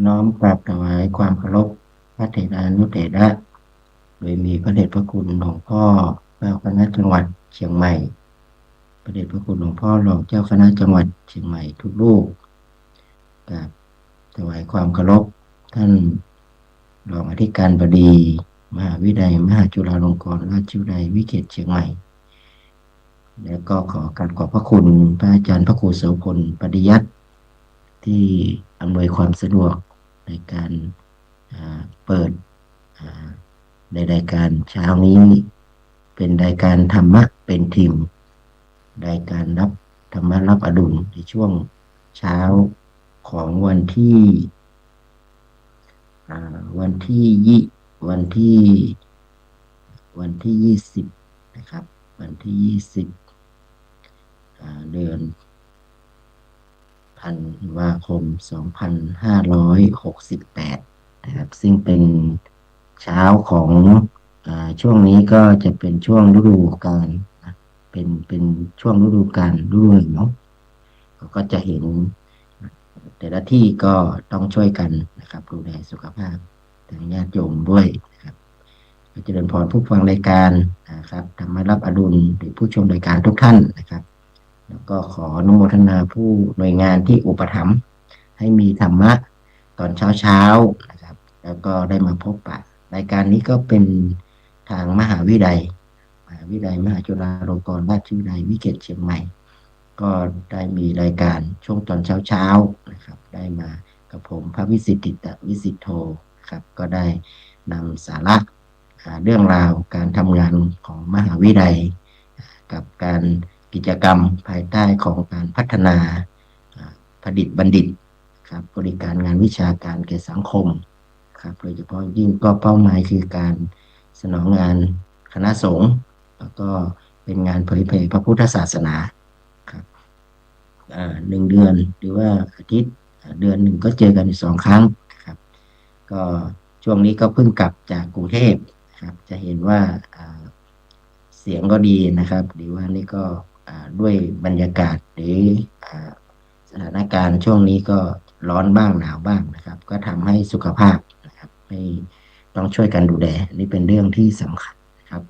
น้อมกราบถวายความเคารพพระเถรานุเถระโดยมีพระเดชพระคุณหลวงพ่อเจ้าคณะจังหวัดเชียงใหม่พระเดชพระคุณหลวงพ่อรองเจ้าคณะจังหวัดเชียงใหม่ทุกรูปกราบถวายความเคารพท่านรองอธิการบดีมหาวิทยาลัยมหาจุฬาลงกรณราชวิทยาลัยวิเขตเชียงใหม่และก็ขอการขอบพระคุณพระอาจารย์พระครูโสพลปฏิยัติที่อำนวยความสะดวกในการเปิดในรายการเช้านี้เป็นรายการธรรมะเป็นทีมรายการรับธรรมะรับอดุลในช่วงเช้าของวันที่20นะครับวันที่20เดือนธันวาคม2568นะครับซึ่งเป็นเช้าของช่วงนี้ก็จะเป็นช่วงฤดูกาลนะเป็นช่วงฤดูกาลฤดูหนึ่งเนาะก็จะเห็นแต่ละที่ก็ต้องช่วยกันนะครับดูแลสุขภาพทางญาติโยมด้วยนะครับเจริญพรผู้ฟังรายการนะครับธรรมรับอดุลหรือผู้ชมรายการทุกท่านนะครับแล้วก็ขออนุโมทนาผู้หน่วยงานที่อุปถัมภ์ให้มีธรรมะตอนเช้านะครับแล้วก็ได้มาพบปะรายการนี้ก็เป็นทางมหาวิทยาลัยมหาจุฬาลงกรณราชวิทยาลัยวิเขตเชียงใหม่ก็ได้มีรายการช่วงตอนเช้านะครับได้มากับผมพระวิสิทธิวิสิทโธครับก็ได้นำสาระเรื่องราวการทำงานของมหาวิทยาลัยกับการกิจกรรมภายใต้ของการพัฒนาผลิตบัณฑิตครับบริการงานวิชาการแก่สังคมครับโดยเฉพาะยิ่งก็เป้าหมายคือการสนองงานคณะสงฆ์แล้วก็เป็นงานเผยแผ่พระพุทธศาสนาครับ1 เดือนหรือว่าอาทิตย์เดือนหนึ่งก็เจอกัน2 ครั้งครับก็ช่วงนี้ก็เพิ่งกลับจากกรุงเทพครับจะเห็นว่าเสียงก็ดีนะครับหรือว่านี่ก็ด้วยบรรยากาศหรือสถานการณ์ช่วงนี้ก็ร้อนบ้างหนาวบ้างนะครับก็ทำให้สุขภาพนะครับให้ต้องช่วยกันดูแลนี่เป็นเรื่องที่สำคัญครับ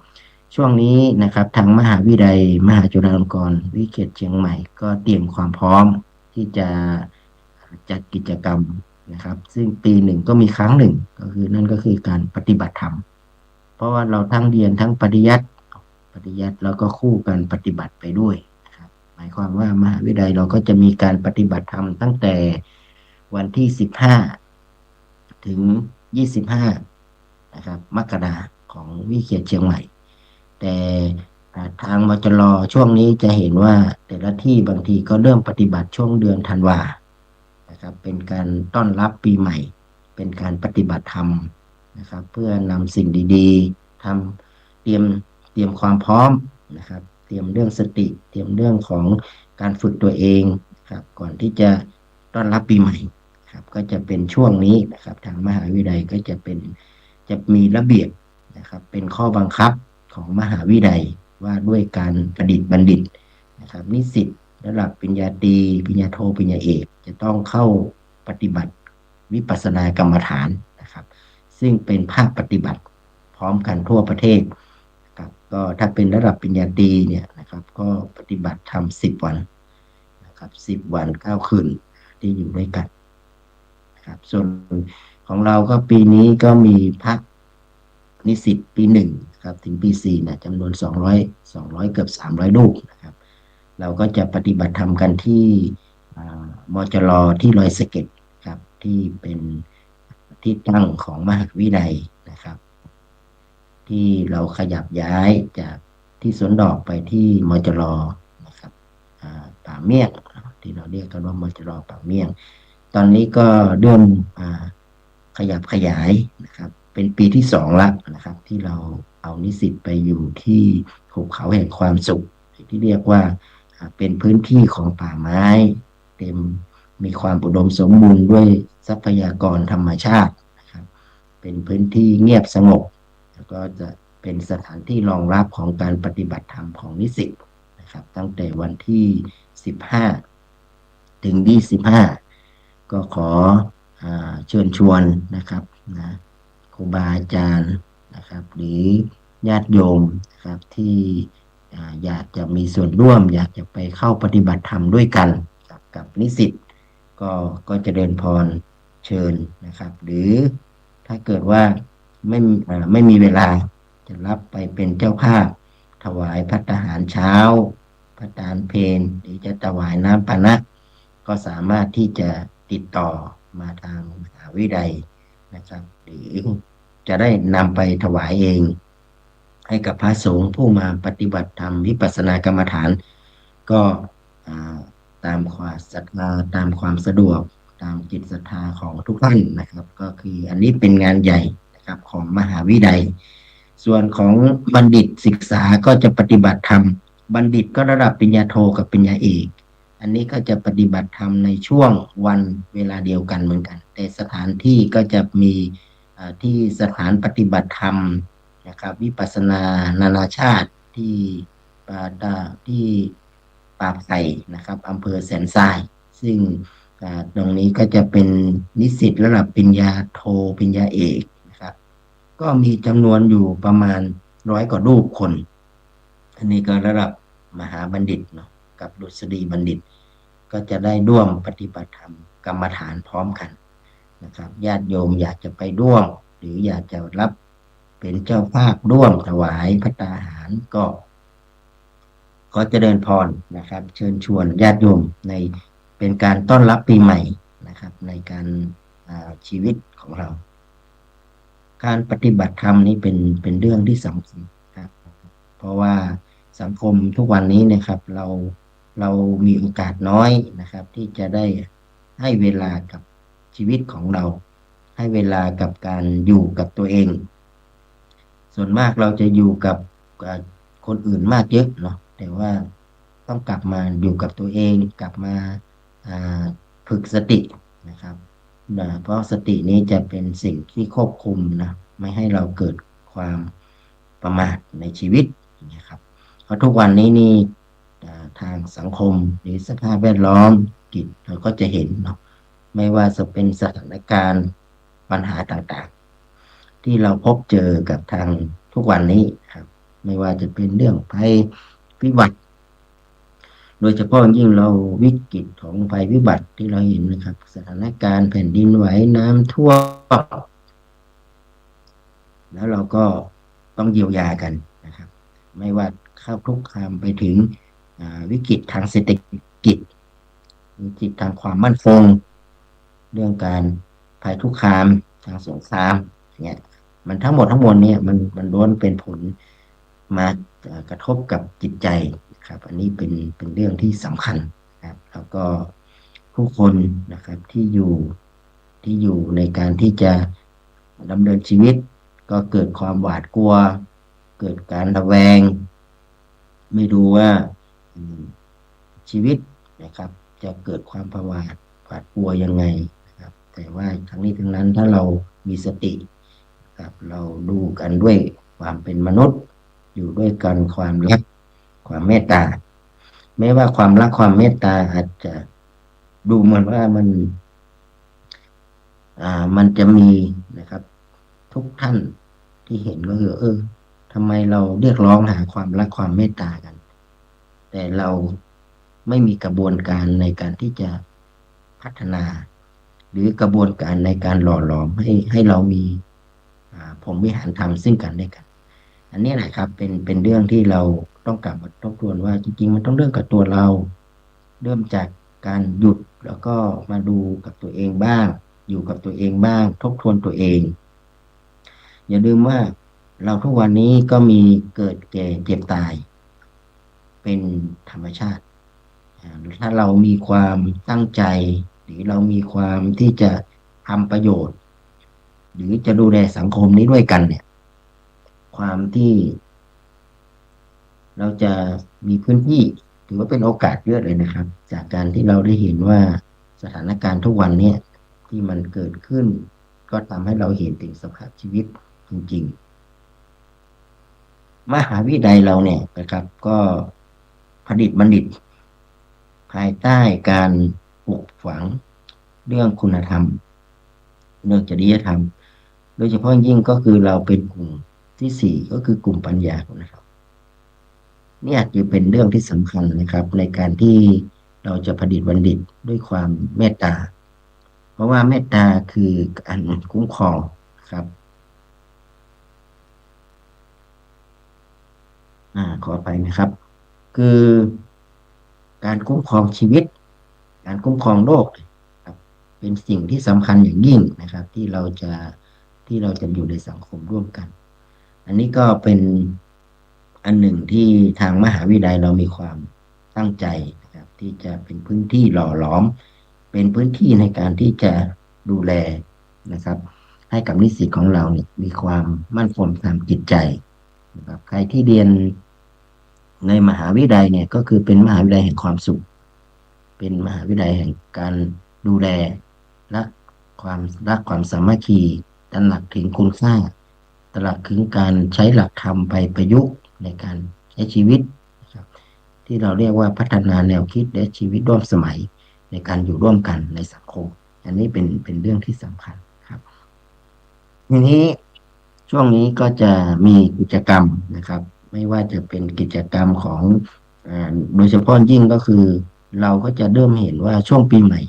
ช่วงนี้นะครับทางมหาวิทยาลัยมหาจุฬาลงกรณ์วิเขตเชียงใหม่ก็เตรียมความพร้อมที่จะจัดกิจกรรมนะครับซึ่งปีหนึ่งก็มีครั้งหนึ่งก็คือนั่นก็คือการปฏิบัติธรรมเพราะว่าเราทั้งเรียนทั้งปริยัติแล้วก็คู่กันปฏิบัติไปด้วยนะครับหมายความว่ามหาวิทยาลัยเราก็จะมีการปฏิบัติธรรมตั้งแต่วันที่15ถึง25นะครับมกราของวิเขตเชียงใหม่แต่ทางมจรช่วงนี้จะเห็นว่าแต่ละที่บางทีก็เริ่มปฏิบัติช่วงเดือนธันวานะครับเป็นการต้อนรับปีใหม่เป็นการปฏิบัติธรรมนะครับเพื่อนำสิ่งดีๆทำเตรียมความพร้อมนะครับเตรียมเรื่องสติเตรียมเรื่องของการฝึกตัวเองครับก่อนที่จะต้อนรับปีใหม่ครับก็จะเป็นช่วงนี้นะครับทางมหาวิทยาลัยก็จะมีระเบียบนะครับเป็นข้อบังคับของมหาวิทยาลัยว่าด้วยการประดิษฐ์บัณฑิตนะครับนิสิตระดับปริญญาตรีปริญญาโทปริญญาเอกจะต้องเข้าปฏิบัติวิปัสสนากรรมฐานนะครับซึ่งเป็นภาคปฏิบัติ พร้อมกันทั่วประเทศครับก็ถ้าเป็นระดับปริญญาตรีเนี่ยนะครับก็ปฏิบัติธรรม10 วันนะครับ10 วัน 9 คืนที่อยู่ด้วยกันนะครับส่วนของเราก็ปีนี้ก็มีพักนิสิตปี 1ครับถึงปี 4เนี่ยจำนวน200เกือบ300 รูปนะครับเราก็จะปฏิบัติธรรมกันที่มจรที่ดอยสะเก็ดครับที่เป็นที่ตั้งของมหาวิทยาลัยนะครับที่เราขยับย้ายจากที่สวนดอกไปที่มจรนะครับป่าเมี่ยงที่เราเรียกกันว่ามจรป่าเมี่ยงตอนนี้ก็เริ่มขยับขยายนะครับเป็นปีที่ 2ละนะครับที่เราเอานิสิตไปอยู่ที่หุบเขาแห่งความสุขที่เรียกว่าเป็นพื้นที่ของป่าไม้เต็มมีความอุดมสมบูรณ์ด้วยทรัพยากรธรรมชาตินะครับเป็นพื้นที่เงียบสงบแล้วก็จะเป็นสถานที่รองรับของการปฏิบัติธรรมของนิสิตนะครับตั้งแต่วันที่15ถึง25ก็ขอเชิญชวนนะครับนะครูบาอาจารย์นะครับหรือญาติโยมนะครับที่อยากจะมีส่วนร่วมอยากจะไปเข้าปฏิบัติธรรมด้วยกันกับนิสิตก็จะเดินพรเชิญนะครับหรือถ้าเกิดว่าไม่มีเวลาจะรับไปเป็นเจ้าภาพถวายภัตตาหารเช้าภัตตาหารเพลหรือจะถวายน้ำปานะก็สามารถที่จะติดต่อมาทางมหาวิทยาลัยนะครับหรือจะได้นำไปถวายเองให้กับพระสงฆ์ผู้มาปฏิบัติธรรมวิปัสสนากรรมฐานก็ตามความศรัทธาตามความสะดวกตามจิตศรัทธาของทุกท่านนะครับก็คืออันนี้เป็นงานใหญ่นะครับของมหาวิทยาลัยส่วนของบัณฑิตศึกษาก็จะปฏิบัติธรรมบัณฑิตก็ระดับปริญญาโทกับปริญญาเอกอันนี้ก็จะปฏิบัติธรรมในช่วงวันเวลาเดียวกันเหมือนกันแต่สถานที่ก็จะมีที่สถานปฏิบัติธรรมนะครับวิปัสสนานานาชาติที่ที่ป่าไผ่นะครับอำเภอแสนทรายซึ่งตรงนี้ก็จะเป็นนิสิตระดับปริญญาโทปริญญาเอกนะครับก็มีจำนวนอยู่ประมาณ100 กว่ารูปคนอันนี้ก็ระดับมหาบัณฑิตเนาะกับดุษฎีบัณฑิตก็จะได้ร่วมปฏิบัติธรรมกรรมฐานพร้อมกันนะครับญาติโยมอยากจะไปร่วมหรืออยากจะรับเป็นเจ้าภาพร่วมถวายภัตตาหารก็จะเดินพรนะครับเชิญชวนญาติโยมในเป็นการต้อนรับปีใหม่นะครับในการชีวิตของเราการปฏิบัติธรรมนี้เป็นเรื่องที่สำคัญครับเพราะว่าสังคมทุกวันนี้นะครับเรามีโอกาสน้อยนะครับที่จะได้ให้เวลากับชีวิตของเราให้เวลากับการอยู่กับตัวเองส่วนมากเราจะอยู่กับคนอื่นมากเยอะเนาะแต่ว่าต้องกลับมาอยู่กับตัวเองกลับมาฝึกสตินะครับเพราะสตินี้จะเป็นสิ่งที่ควบคุมนะไม่ให้เราเกิดความประมาทในชีวิตนะครับเพราะทุกวันนี้นี่ทางสังคมหรือสภาพแวดล้อมกิจเราก็จะเห็นเนาะไม่ว่าจะเป็นสถานการณ์ปัญหาต่างๆที่เราพบเจอกับทางทุกวันนี้ครับไม่ว่าจะเป็นเรื่องภัยพิบัติโดยเฉพาะยิ่งเราวิกฤตของภัยพิบัติที่เราเห็นนะครับสถานการณ์แผ่นดินไหวน้ำท่วมแล้วเราก็ต้องเยียวยากันนะครับไม่ว่าเข้าคุกคามไปถึงวิกฤตทางเศรษฐกิจวิกฤตทางความมั่นคงเรื่องการภัยคุกคามทางสงครามเนี่ยมันทั้งหมดทั้งมวลเนี่ยมันล้วนเป็นผลมากระทบกับจิตใจครับอันนี้เป็นเรื่องที่สำคัญครับแล้วก็ผู้คนนะครับที่อยู่ในการที่จะดำเนินชีวิตก็เกิดความหวาดกลัวเกิดการระแวงไม่รู้ว่าชีวิตนะครับจะเกิดความประหวาดหวาดกลัวยังไงนะครับแต่ว่าทั้งนี้ทั้งนั้นถ้าเรามีสติครับเราดูกันด้วยความเป็นมนุษย์อยู่ด้วยกันความรักความเมตตาแม้ว่าความรักความเมตตาอาจจะดูเหมือนว่ามันจะมีนะครับทุกท่าน ที่เห็นก็คือทำไมเราเรียกร้องหาความรักความเมตตากันแต่เราไม่มีกระบวนการในการที่จะพัฒนาหรือกระบวนการในการหล่อหลอมให้เรามีพรหมวิหารธรรมซึ่งกันและกันอันนี้แหละครับเป็นเรื่องที่เราต้องกลับมาทบทวนว่าจริงๆมันต้องเริ่มกับตัวเราเริ่มจากการหยุดแล้วก็มาดูกับตัวเองบ้างอยู่กับตัวเองบ้างทบทวนตัวเองอย่าลืมว่าเราทุกวันนี้ก็มีเกิดแก่เจ็บตายเป็นธรรมชาติ ถ้าเรามีความตั้งใจหรือเรามีความที่จะทำประโยชน์หรือจะดูแลสังคมนี้ด้วยกันเนี่ยความที่เราจะมีพื้นที่ถือว่าเป็นโอกาสเยอะเลยนะครับจากการที่เราได้เห็นว่าสถานการณ์ทุกวันเนี่ยที่มันเกิดขึ้นก็ทำให้เราเห็นถึงสภาพชีวิตจริงๆมหาวิทยาลัยเราเนี่ยนะครับก็ผลิตบัณฑิตภายใต้การปลูกฝังเรื่องคุณธรรม เรื่องจริยธรรมโดยเฉพาะยิ่งก็คือเราเป็นกลุ่มที่สี่ก็คือกลุ่มปัญญานะครับเนี่ยจะเป็นเรื่องที่สำคัญนะครับในการที่เราจะผลิตบัณฑิตด้วยความเมตตาเพราะว่าเมตตาคือการคุ้มครองครับขอไปนะครับคือการคุ้มครองชีวิตการคุ้มครองโลกครับเป็นสิ่งที่สำคัญอย่างยิ่งนะครับที่เราจะอยู่ในสังคมร่วมกัน อันนี้ก็เป็นอันหนึ่งที่ทางมหาวิทยาลัยเรามีความตั้งใจนะครับที่จะเป็นพื้นที่หล่อหลอมเป็นพื้นที่ในการที่จะดูแลนะครับให้กับนิสิตของเราเนี่ยมีความมั่นคงทางจิตใจนะครับใครที่เรียนในมหาวิทยาลัยเนี่ยก็คือเป็นมหาวิทยาลัยแห่งความสุขเป็นมหาวิทยาลัยแห่งการดูแลและความรักความสามัคคีตระหนักถึงคุณค่า ตลาดคือการใช้หลักธรรมไปประยุกต์ในการใช้ชีวิตนะครับที่เราเรียกว่าพัฒนาแนวคิดและชีวิตร่วมสมัยในการอยู่ร่วมกันในสังคมอันนี้เป็นเรื่องที่สำคัญครับทีนี้ช่วงนี้ก็จะมีกิจกรรมนะครับไม่ว่าจะเป็นกิจกรรมของโดยเฉพาะยิ่งก็คือเราก็จะเริ่มเห็นว่าช่วงปีใหม่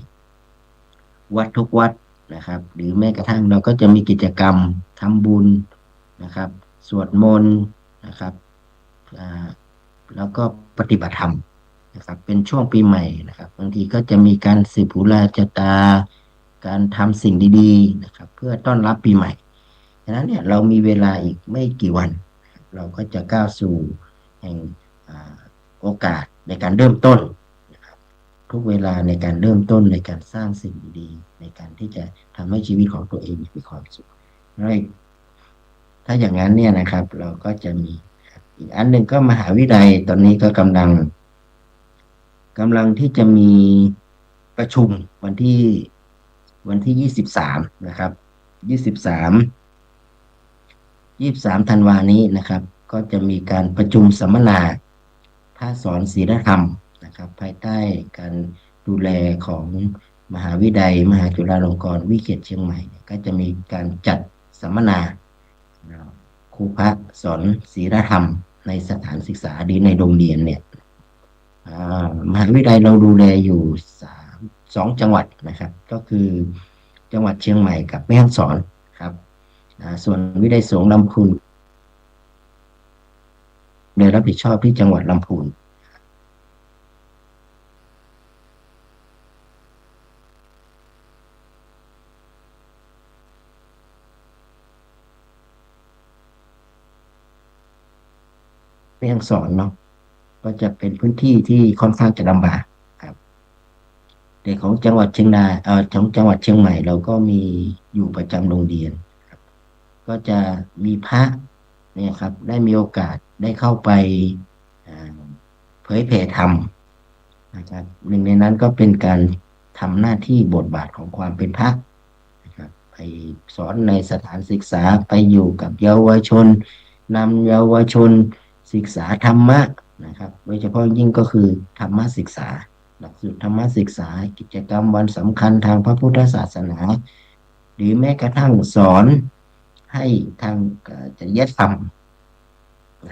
วัดทุกวัดนะครับหรือแม้กระทั่งเราก็จะมีกิจกรรมทำบุญนะครับสวดมนต์นะครับอ่าแล้วก็ปฏิบัติธรรมนะครับเป็นช่วงปีใหม่นะครับบางทีก็จะมีการสืบหูราชตาการทำสิ่งดีๆนะครับเพื่อต้อนรับปีใหม่ฉะนั้นเนี่ยเรามีเวลาอีกไม่กี่วันเราก็จะก้าวสู่แห่งอ่าโอกาสในการเริ่มต้น ทุกเวลาในการเริ่มต้นในการสร้างสิ่งดีๆในการที่จะทำให้ชีวิตของตัวเองมีความสุขแล้วถ้าอย่างนั้นเนี่ยนะครับเราก็จะมีอีกอันหนึ่งก็มหาวิทยาลัยตอนนี้ก็กำลังที่จะมีประชุมวันที่23นะครับ23ธันวานี้นะครับก็จะมีการประชุมสัมมนาภาคสอนศีลธรรมนะครับภายใต้การดูแลของมหาวิทยาลัยมหาจุฬาลงกรณ์วิเขตเชียงใหม่ก็จะมีการจัดสัมมนาครูพักสอนศีลธรรมในสถานศึกษาดีในโรงเรียนเนี่ยมหาวิทยาลัยเราดูแลอยู่2 จังหวัดนะครับก็คือจังหวัดเชียงใหม่กับแม่ฮ่องสอนครับส่วนวิทยาลัยสงฆ์ลำพูนโดยรับผิดชอบที่จังหวัดลำพูนแม่ฮ่องสอนเนาะก็จะเป็นพื้นที่ที่ค่อนข้างจะลำบากครับแต่ของจังหวัดเชียงรายของจังหวัดเชียงใหม่เราก็มีอยู่ประจำโรงเรียนครับก็จะมีพระเนี่ยครับได้มีโอกาสได้เข้าไปอ่าเผยแผ่ธรรมนะครับหนึ่งในนั้นก็เป็นการทำหน้าที่บทบาทของความเป็นพระ นะครับไปสอนในสถานศึกษาไปอยู่กับเยาวชนนำเยาวชนศึกษาธรรมะนะครับโดยเฉพาะยิ่งก็คือธรรมะศึกษาหลักสูตรธรรมะศึกษากิจกรรมวันสำคัญทางพระพุทธศาสนาหรือแม้กระทั่งสอน ให้ทางจริยธรรม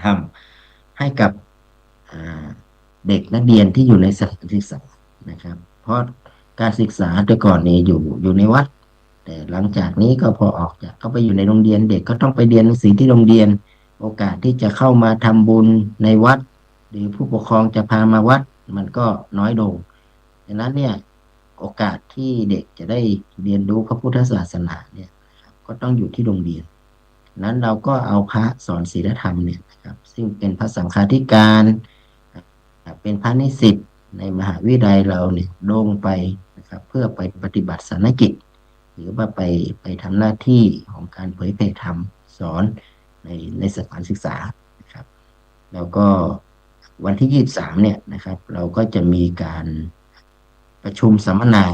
ทำให้กับอ่าเด็กนักเรียนที่อยู่ในสถานศึกษานะครับเพราะการศึกษาแต่ก่อนนี้อยู่ในวัดแต่หลังจากนี้ก็พอออกจากเข้าไปอยู่ในโรงเรียนเด็กก็ต้องไปเรียนหนังสือที่โรงเรียนโอกาสที่จะเข้ามาทำบุญในวัดหรือผู้ปกครองจะพามาวัดมันก็น้อยลงดังนั้นเนี่ยโอกาสที่เด็กจะได้เรียนรู้พระพุทธศาสนาเนี่ยนะครับก็ต้องอยู่ที่โรงเรียน นั้นเราก็เอาพระสอนศีลธรรมเนี่ยนะครับซึ่งเป็นพระสังฆาธิการเป็นพระนิสิตในมหาวิทยาลัยเราเนี่ยลงไปนะครับเพื่อไปปฏิบัติศาสนกิจหรือว่าไปทำหน้าที่ของการเผยแผ่ธรรมสอนในในสถานศึกษานะครับแล้วก็วันที่23เนี่ยนะครับเราก็จะมีการประชุมสัมมนา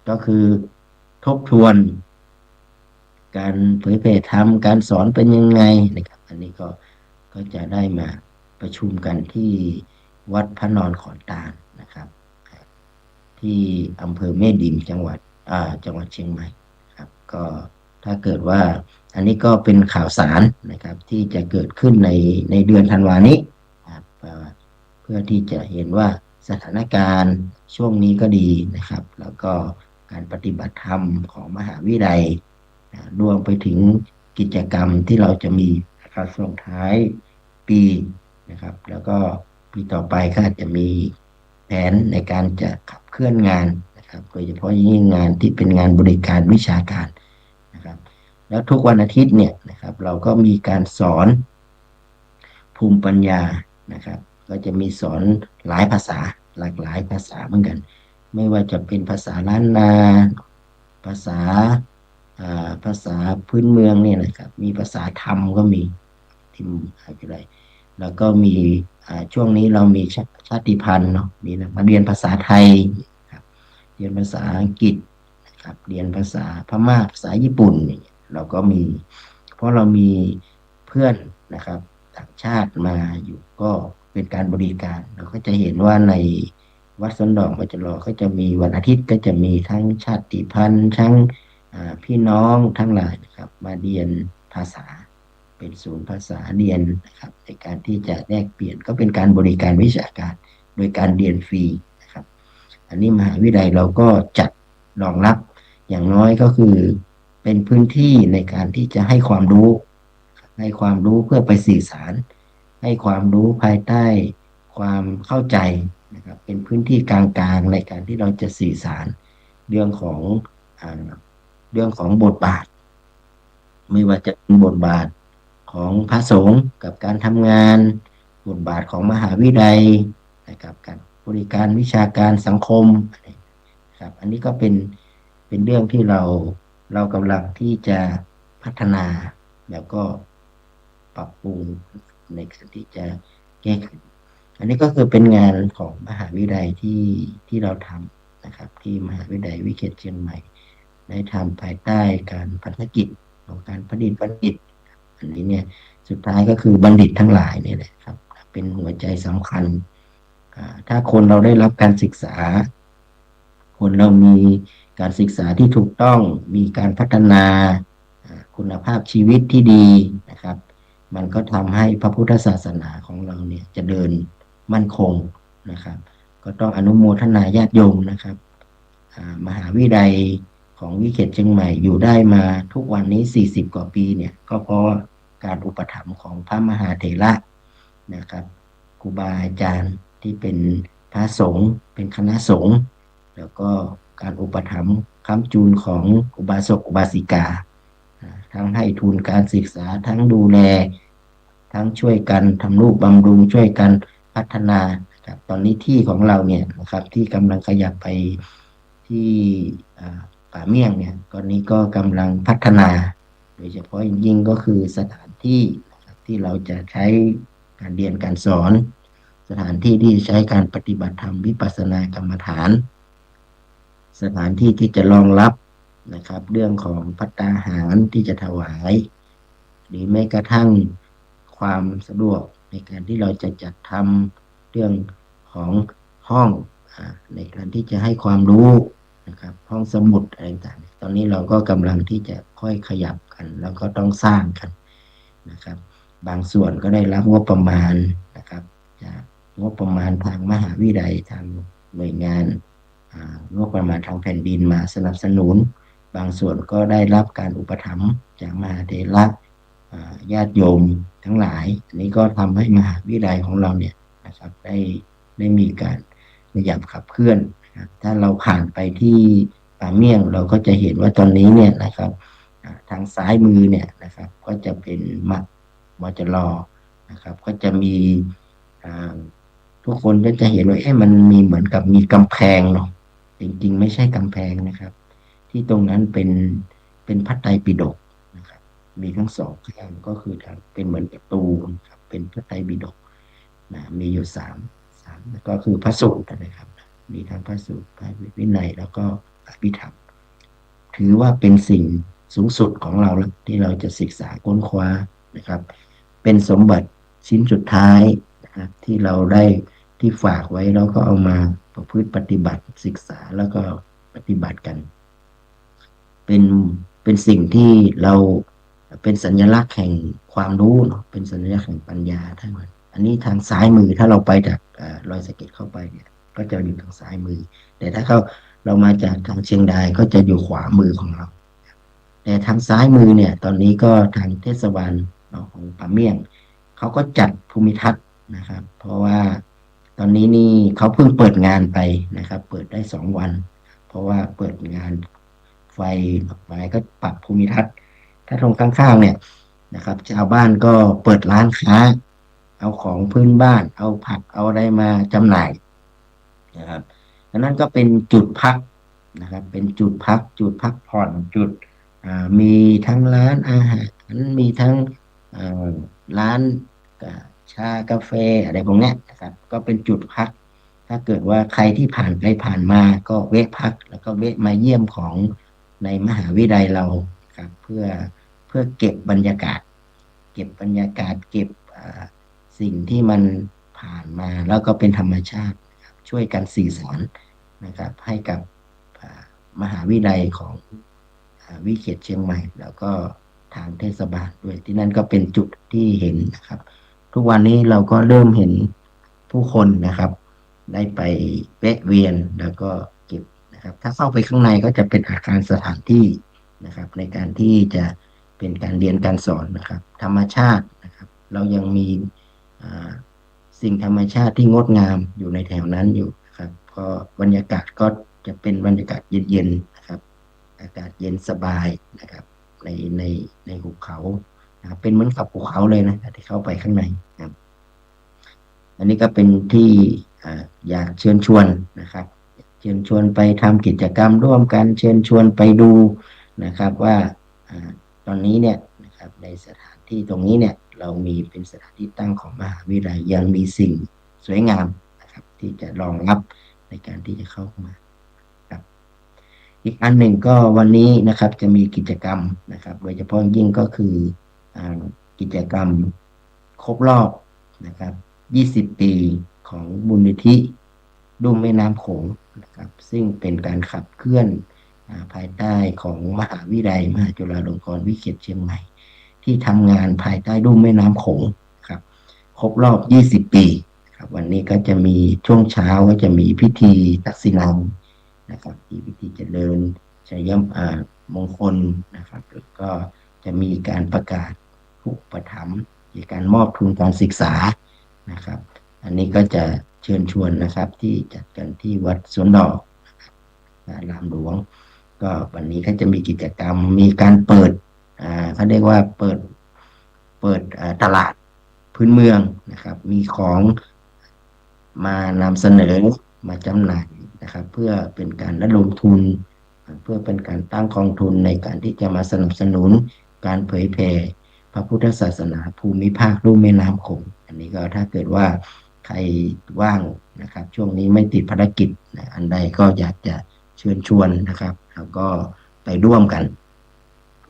ก็คือทบทวน การเผยแผ่ธรรมการสอนเป็นยังไงนะครับอันนี้ก็จะได้มาประชุมกันที่วัดพระนอนขอนตาลนะครับที่อำเภอแม่ดิมจังหวัดเชียงใหม่ครับก็ถ้าเกิดว่าอันนี้ก็เป็นข่าวสารนะครับที่จะเกิดขึ้นในเดือนธันวานี้ครับเพื่อที่จะเห็นว่าสถานการณ์ช่วงนี้ก็ดีนะครับแล้วก็การปฏิบัติธรรมของมหาวิทยาลัย รวมไปถึงกิจกรรมที่เราจะมีนะครับส่งท้ายปีนะครับแล้วก็ปีต่อไปก็อาจจะมีแผนในการจะขับเคลื่อนงานนะครับโดยเฉพาะยิ่งงานที่เป็นงานบริการวิชาการนะครับแล้วทุกวันอาทิตย์เนี่ยนะครับเราก็มีการสอนภูมิปัญญานะครับก็จะมีสอนหลายภาษาหลากหลายภาษาเหมือนกันไม่ว่าจะเป็นภาษาล้านนาภาษา ภาษาพื้นเมืองเนี่ยนะครับมีภาษาธรรมก็มีที่มหาวิทยาลัยแล้วก็มีช่วงนี้เรามีชาติพันธุ์เนาะมีนะมาเรียนภาษาไทยครับเรียนภาษาอังกฤษนะครับเรียนภาษาพม่าภาษาญี่ปุ่นเนี่ยเราก็มีเพราะเรามีเพื่อนนะครับต่างชาติมาอยู่ก็เป็นการบริการเราก็จะเห็นว่าในวัดสวนดอกบัวจรอก็จะมีวันอาทิตย์ก็จะมีทั้งชาติพันธุ์ทั้ง พี่น้องทั้งหลายนะครับมาเรียนภาษาเป็นศูนย์ภาษาเรียนนะครับในการที่จะแลกเปลี่ยนก็เป็นการบริการวิชาการโดยการเรียนฟรีนะครับอันนี้มหาวิทยาลัยเราก็จัดรองรับอย่างน้อยก็คือเป็นพื้นที่ในการที่จะให้ความรู้เพื่อไปสื่อสารให้ความรู้ภายใต้ความเข้าใจนะครับเป็นพื้นที่กลางๆในการที่เราจะสื่อสารเรื่องของอ่า เรื่องของบทบาทไม่ว่าจะเป็นบทบาทของพระสงฆ์กับการทำงานบทบาทของมหาวิทยาลัยนะครับการบริการวิชาการสังคมครับอันนี้ก็เป็นเรื่องที่เรากำลังที่จะพัฒนาแล้วก็ปรับปรุงในการที่จะแก้ไขอันนี้ก็คือเป็นงานของมหาวิทยาลัยที่เราทำนะครับที่มหาวิทยาลัยวิเทศเชียงใหม่ ได้ทำภายใต้การพัฒกิจของการผลิตบัณฑิตอันนี้เนี่ยสุดท้ายก็คือบัณฑิตทั้งหลายเนี่ยแหละครับเป็นหัวใจสำคัญถ้าคนเราได้รับการศึกษาคนเรามีการศึกษาที่ถูกต้องมีการพัฒนาคุณภาพชีวิตที่ดีนะครับมันก็ทำให้พระพุทธศาสนาของเราเนี่ยจะเดินมั่นคงนะครับก็ต้องอนุโมทนาญาติโยมนะครับมหาวิทยาลัยของวิเขตเชียงใหม่อยู่ได้มาทุกวันนี้40กว่าปีเนี่ยก็เพราะการอุปถัมภ์ของพระมหาเถระนะครับครูบาอาจารย์ที่เป็นพระสงฆ์เป็นคณะสงฆ์แล้วก็การอุปถัมภ์ค้ำจูนของอุบาสกอุบาสิกาทั้งให้ทุนการศึกษาทั้งดูแลทั้งช่วยกันทำนุบำรุงช่วยกันพัฒนาครับตอนนี้ที่ของเราเนี่ยนะครับที่กำลังขยับไปที่ป่าเมี่ยงเนี่ยตอนนี้ก็กำลังพัฒนาโดยเฉพาะยิ่งก็คือสถานที่นะครับที่เราจะใช้การเรียนการสอนสถานที่ที่ใช้การปฏิบัติธรรมวิปัสสนากรรมฐานสถานที่ที่จะรองรับนะครับเรื่องของภัตตาหารที่จะถวายหรือแม้กระทั่งความสะดวกในการที่เราจะจัดทำเรื่องของห้องในการที่จะให้ความรู้ นะครับห้องสมุดอะไรต่างๆตอนนี้เราก็กำลังที่จะค่อยขยับกันแล้วก็ต้องสร้างกันนะครับบางส่วนก็ได้รับงบประมาณนะครับจากงบประมาณทางมหาวิทยาลัยทางหน่วยงานงบประมาณทางแผ่นดินมาสนับสนุนบางส่วนก็ได้รับการอุปถัมภ์จากมหาเถระญาติโยมทั้งหลายอันนี้ก็ทำให้มหาวิทยาลัยของเราเนี่ยนะครับได้มีการขยับขับเคลื่อนนะครับถ้าเราผ่านไปที่ป่าเมี่ยงเราก็จะเห็นว่าตอนนี้เนี่ยนะครับทางซ้ายมือเนี่ยนะครับก็จะเป็นมจรนะครับก็จะมีทุกคนก็จะเห็นว่ามันมีเหมือนกับมีกำแพงเนาะจริงๆไม่ใช่กำแพงนะครับที่ตรงนั้นเป็นพระไตรปิฎกนะครับมีทั้งสองข้างก็คือเป็นเหมือนประตูนะครับเป็นพระไตรปิฎกนะมีอยู่สามก็คือพระสูตรนะครับมีทั้งพระสูตรพระวินัยแล้วก็อภิธรรมถือว่าเป็นสิ่งสูงสุดของเราแล้วที่เราจะศึกษาค้นคว้านะครับเป็นสมบัติชิ้นสุดท้ายนะครับที่เราได้ที่ฝากไว้แล้วก็เอามาประพฤติปฏิบัติศึกษาแล้วก็ปฏิบัติกันเป็นเป็นสิ่งที่เราเป็นสัญลักษณ์แห่งความรู้เนาะเป็นสัญลักษณ์แห่งปัญญาทั้งหมดอันนี้ทางซ้ายมือถ้าเราไปจากรอยสะเก็ดเข้าไปเนี่ยก็จะอยู่ทางซ้ายมือแต่ถ้าเรามาจากทางเชียงดายก็จะอยู่ขวามือของเราแต่ทางซ้ายมือเนี่ยตอนนี้ก็ทางเทศบาลของป่าเมี่ยงเขาก็จัดภูมิทัศน์นะครับเพราะว่าตอนนี้นี่เขาเพิ่งเปิดงานไปนะครับเปิดได้2 วันเพราะว่าเปิดงานไฟก็ปรับภูมิทัศน์ถ้าตรงข้างๆเนี่ยนะครับชาวบ้านก็เปิดร้านค้าเอาของพื้นบ้านเอาผักเอาอะไรมาจำหน่ายนะครับดังนั้นก็เป็นจุดพักนะครับเป็นจุดพักผ่อนจุดมีทั้งร้านอาหารมีทั้งร้านชากาแฟอะไรพวกเนี้ยนะครับก็เป็นจุดพักถ้าเกิดว่าใครที่ผ่านไปผ่านมาก็แวะพักแล้วก็แวะมาเยี่ยมของในมหาวิทยาลัยเราครับเพื่อเก็บบรรยากาศเก็บสิ่งที่มันผ่านมาแล้วก็เป็นธรรมชาตินะครับช่วยกันสื่อสารนะครับให้กับมหาวิทยาลัยของวิเขตเชียงใหม่แล้วก็ทางเทศบาลด้วยที่นั่นก็เป็นจุดที่เห็นนะครับทุกวันนี้เราก็เริ่มเห็นผู้คนนะครับได้ไปแวะเวียนแล้วก็เก็บนะครับถ้าเข้าไปข้างในก็จะเป็นอาคารสถานที่นะครับในการที่จะเป็นการเรียนการสอนนะครับธรรมชาตินะครับเรายังมีสิ่งธรรมชาติที่งดงามอยู่ในแถวนั้นอยู่นะครับก็บรรยากาศก็จะเป็นบรรยากาศเย็นๆนะครับอากาศเย็นสบายนะครับในในในหุบเขานะครับเป็นเหมือนกับภูเขาเลยนะที่เข้าไปข้างในนะครับอันนี้ก็เป็นที่อยากเชิญชวนนะครับเชิญชวนไปทำกิจกรรมร่วมกันเชิญชวนไปดูนะครับว่าตอนนี้เนี่ยนะครับในสถานที่ตรงนี้เนี่ยเรามีเป็นสถานที่ตั้งของมหาวิทยาลัยยังมีสิ่งสวยงามนะครับที่จะรองรับในการที่จะเข้ามาครับอีกอันหนึ่งก็วันนี้นะครับจะมีกิจกรรมนะครับโดยเฉพาะยิ่งก็คือกิจกรรมครบรอบนะครับ20 ปีของมูลนิธิลุ่มแม่น้ำโขงนะครับซึ่งเป็นการขับเคลื่อนภายใต้ของมหาวิทยาลัยมหาจุฬาลงกรณ์วิเขตเชียงใหม่ที่ทำงานภายใต้ลุ่มแม่น้ำโขงครับครบรอบ20 ปีครับวันนี้ก็จะมีช่วงเช้าก็จะมีพิธีตักสินังนะครับที่พิธีเจริญชัยมงคลนะครับแล้วก็จะมีการประกาศผู้อุปถัมภ์มีการมอบทุนการศึกษานะครับอันนี้ก็จะเชิญชวนนะครับที่จัดกันที่วัดสวนดอกรามหลวงก็วันนี้เขาจะมีกิจกรรมมีการเปิดเขาเรียกว่าเปิดตลาดพื้นเมืองนะครับมีของมานำเสนอมาจำหน่ายนะครับเพื่อเป็นการระดมทุนเพื่อเป็นการตั้งกองทุนในการที่จะมาสนับสนุนการเผยแผ่พระพุทธศาสนาภูมิภาคลุ่มแม่น้ำโขงอันนี้ก็ถ้าเกิดว่าใครว่างนะครับช่วงนี้ไม่ติดภารกิจอันใดก็อยากจะเชิญชวนนะครับแล้วก็ไปร่วมกัน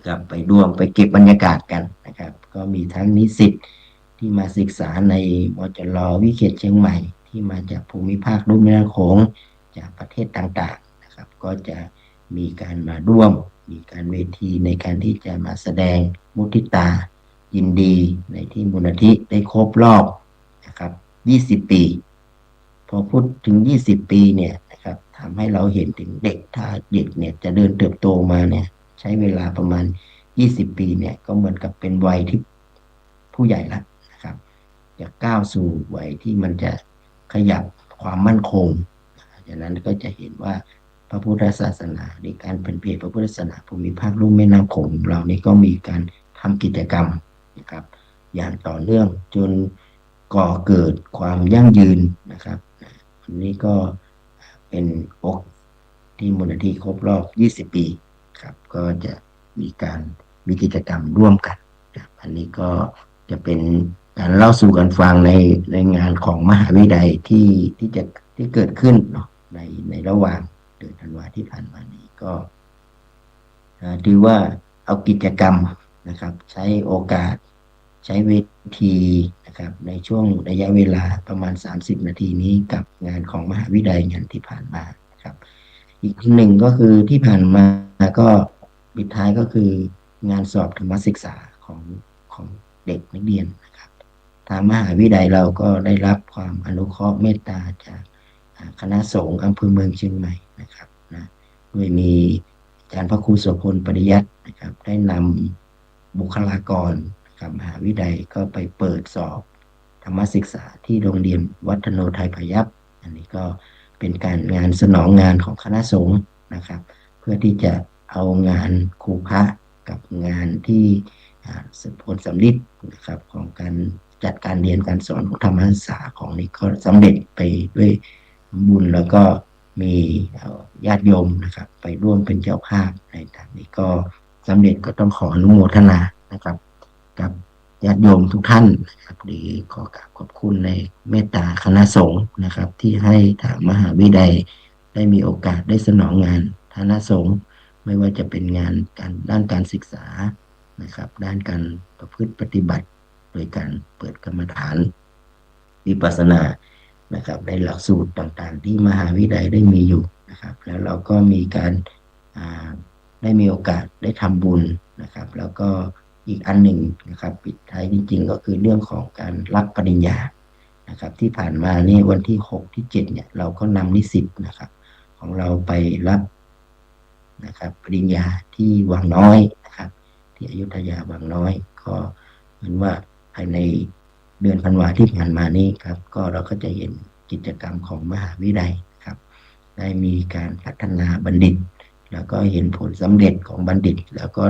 กับไปร่วมไปเก็บบรรยากาศกันนะครับก็มีทั้งนิสิตที่มาศึกษาในมจรวิเขตเชียงใหม่ที่มาจากภูมิภาคลุ่มแม่น้ำโขงจากประเทศต่างๆ นะครับก็จะมีการมาร่วมมีการเวทีในการที่จะมาแสดงมุทิตายินดีในที่มูลนิธิได้ครบรอบนะครับ20 ปีพอพูดถึง20 ปีเนี่ยนะครับทำให้เราเห็นถึงเด็กถ้าเด็กเนี่ยจะเดินเติบโตมาเนี่ยใช้เวลาประมาณ20 ปีเนี่ยก็เหมือนกับเป็นวัยที่ผู้ใหญ่ละนะครับจะก้าวสู่วัยที่มันจะขยับความมั่นคงดังนั้นก็จะเห็นว่าพระพุทธศาสนาในการเป็นเพจพระพุทธศาสนาภูมิภาคลุ่มแม่น้ำโขงเรานี่ก็มีการทำกิจกรรมนะครับอย่างต่อเนื่องจนก่อเกิดความยั่งยืนนะครับวันนี้ก็เป็นอกที่มูลนิธิครบรอบ20 ปีครับก็จะมีกิจกรรมร่วมกันอันนี้ก็จะเป็นการเล่าสู่กันฟังในงานของมหาวิทยาลัยที่เกิดขึ้นเนาะในระหว่างเดือนธันวาที่ผ่านมานี้ก็ถือว่าเอากิจกรรมนะครับใช้โอกาสใช้เวทีนะครับในช่วงระยะเวลาประมาณ30 นาทีนี้กับงานของมหาวิทยาลัยงานที่ผ่านมาครับอีกหนึ่งก็คือที่ผ่านมาก็ปิดท้ายก็คืองานสอบธรรมศึกษาของเด็กนักเรียนนะครับทางมหาวิทยาลัยเราก็ได้รับความอนุเคราะห์เมตตาจากคณะสงฆ์อำเภอเมืองเชียงใหม่นะครับนะโดยมีอาจารย์พระครูโสพลปริยัตินะครับได้นำบุคลากรนะครับมหาวิทยาลัยก็ไปเปิดสอบธรรมศึกษาที่โรงเรียนวัฒโนไทยพยัพอันนี้ก็เป็นการงานสนองงานของคณะสงฆ์นะครับเพื่อที่จะเอางานครูพระกับงานที่ผลสำลิดนะครับของการจัดการเรียนการสอนของธรรมศึกษาของนี้ก็สำเร็จไปด้วยบุญแล้วก็มีญาติโยมนะครับไปร่วมเป็นเจ้าภาพในทางนี้ก็สำเร็จก็ต้องขออนุโมทนานะครับกับญาติโยมทุกท่านนะครับดีขอกราบขอบคุณในเมตตาคณะสงฆ์นะครับที่ให้ทางมหาวิทยาลัยได้มีโอกาสได้สนองงานคณะสงฆ์ไม่ว่าจะเป็นงานด้านการศึกษานะครับด้านการประพฤติปฏิบัติโดยการเปิดกรรมฐานวิปัสสนานะครับในหลักสูตรต่างๆที่มหาวิทยาลัยได้มีอยู่นะครับแล้วเราก็มีการได้มีโอกาสได้ทำบุญนะครับแล้วก็อีกอันหนึ่งนะครับปิดท้ายจริงๆก็คือเรื่องของการรับปริญญานะครับที่ผ่านมานี่วันที่6ที่7เนี่ยเราก็นำนิสิตนะครับของเราไปรับนะครับปริญญาที่วังน้อยนะครับที่อยุธยาวังน้อยก็เหมือนว่าภายในเดือนธันวาที่ผ่านมานี้ครับก็เราก็จะเห็นกิจกรรมของมหาวิทยาลัยครับได้มีการพัฒนาบัณฑิตแล้วก็เห็นผลสำเร็จของบัณฑิตแล้วก็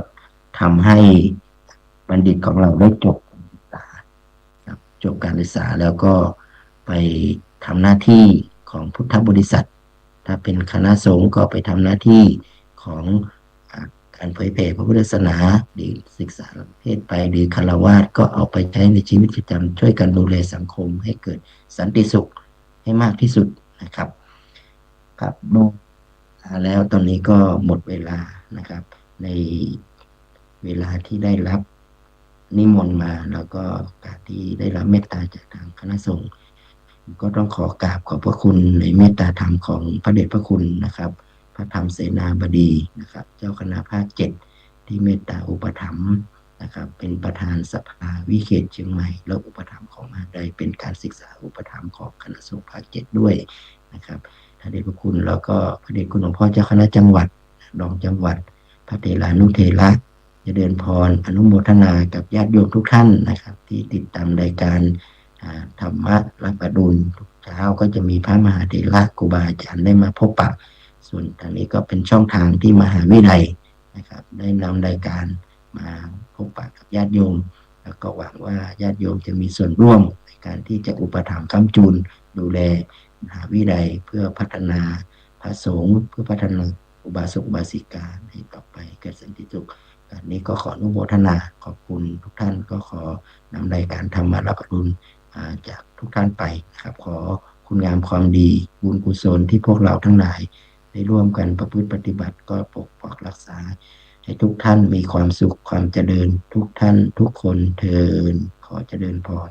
ทำให้บัณฑิตของเราได้จบการศึกษาแล้วก็ไปทำหน้าที่ของพุทธบริษัทถ้าเป็นคณะสงฆ์ก็ไปทำหน้าที่ของการเผยแผ่พระพุทธศาสนาหรือศึกษาเพศไปหรือฆราวาสก็เอาไปใช้ในชีวิตประจำช่วยกันดูแลสังคมให้เกิดสันติสุขให้มากที่สุดนะครับครับดูแล้วตอนนี้ก็หมดเวลานะครับในเวลาที่ได้รับนิมนต์มาแล้วก็การที่ได้รับเมตตาจากทางคณะสงฆ์ก็ต้องขอกราบขอบพระคุณในเมตตาธรรมของพระเดชพระคุณนะครับพระธรรมเสนาบดีนะครับเจ้าคณะภาค7ที่เมตตาอุปถัมภ์นะครับเป็นประธานสภาวิเขตเชียงใหม่และอุปถัมภ์ของมหาวิทยาลัยเป็นการศึกษาอุปถัมภ์ของคณะสงฆ์ภาค7ด้วยนะครับพระเดชพระคุณแล้วก็พระเดชคุณหลวงพ่อเจ้าคณะจังหวัดรองจังหวัดพระเถรานุเถระเจริญพรอนุโมทนากับญาติโยมทุกท่านนะครับที่ติดตามรายการธรรมะรับอรุณทุกเช้าก็จะมีพระมหาเถระครูบาอาจารย์ได้มาพบปะส่วนทางนี้ก็เป็นช่องทางที่มหาวิทยาลัยนะครับได้นำรายการมาพบปะกับญาติโยมแล้วก็หวังว่าญาติโยมจะมีส่วนร่วมในการที่จะอุปถัมภ์ค้ำจุนดูแลมหาวิทยาลัยเพื่อพัฒนาพระสงฆ์เพื่อพัฒนาอุบาสกอุบาสิกาให้ต่อไปเกิดสันติสุขการนี้ก็ขออนุโมทนาขอบคุณทุกท่านก็ขอนำรายการธรรมะรับอรุณจากทุกท่านไปนะครับขอคุณงามความดีบุญกุศลที่พวกเราทั้งหลายได้ร่วมกันประพฤติปฏิบัติก็ปกปักรักษาให้ทุกท่านมีความสุขความเจริญทุกท่านทุกคนเทอญขอเจริญพร